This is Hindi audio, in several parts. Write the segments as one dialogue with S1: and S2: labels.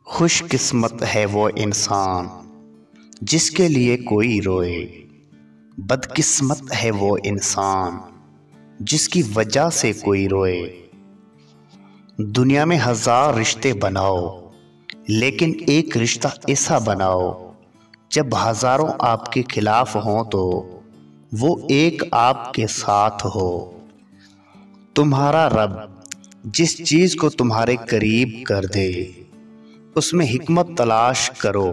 S1: खुशकिस्मत है वो इंसान जिसके लिए कोई रोए, बदकिस्मत है वो इंसान जिसकी वजह से कोई रोए। दुनिया में हजार रिश्ते बनाओ, लेकिन एक रिश्ता ऐसा बनाओ जब हजारों आपके खिलाफ हों तो वो एक आपके साथ हो। तुम्हारा रब जिस चीज को तुम्हारे करीब कर दे उसमें हिकमत तलाश करो,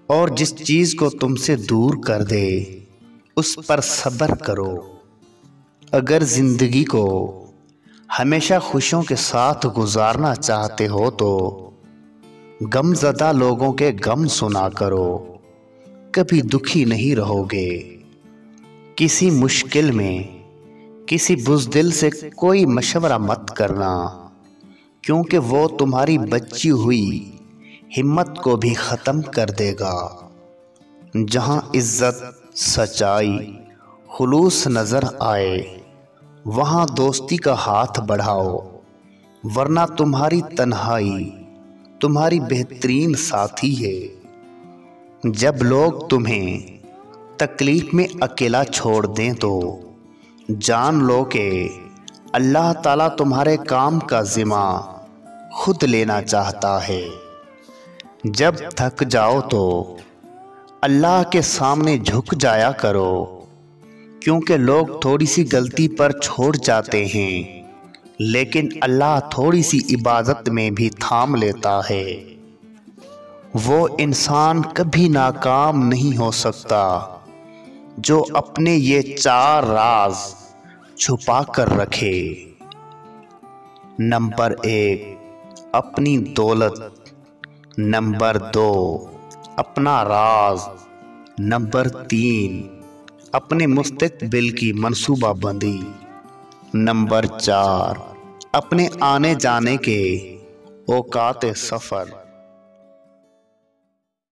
S1: और जिस चीज को तुमसे दूर कर दे उस पर सब्र करो। अगर जिंदगी को हमेशा खुशियों के साथ गुजारना चाहते हो तो गमज़दा लोगों के गम सुना करो, कभी दुखी नहीं रहोगे। किसी मुश्किल में किसी बुज़दिल से कोई मशवरा मत करना, क्योंकि वो तुम्हारी बची हुई हिम्मत को भी ख़त्म कर देगा। जहाँ इज़्ज़त, सच्चाई, खुलूस नज़र आए वहाँ दोस्ती का हाथ बढ़ाओ, वरना तुम्हारी तन्हाई तुम्हारी बेहतरीन साथी है। जब लोग तुम्हें तकलीफ में अकेला छोड़ दें तो जान लो कि अल्लाह ताला तुम्हारे काम का ज़िम्मा खुद लेना चाहता है। जब थक जाओ तो अल्लाह के सामने झुक जाया करो, क्योंकि लोग थोड़ी सी गलती पर छोड़ जाते हैं, लेकिन अल्लाह थोड़ी सी इबादत में भी थाम लेता है। वो इंसान कभी नाकाम नहीं हो सकता जो अपने ये 4 राज छुपा कर रखे। नंबर 1, अपनी दौलत। नंबर 2, अपना राज। नंबर 3, अपने मुस्तकबिल की मंसूबाबंदी। नंबर 4, अपने आने जाने के औकात सफ़र।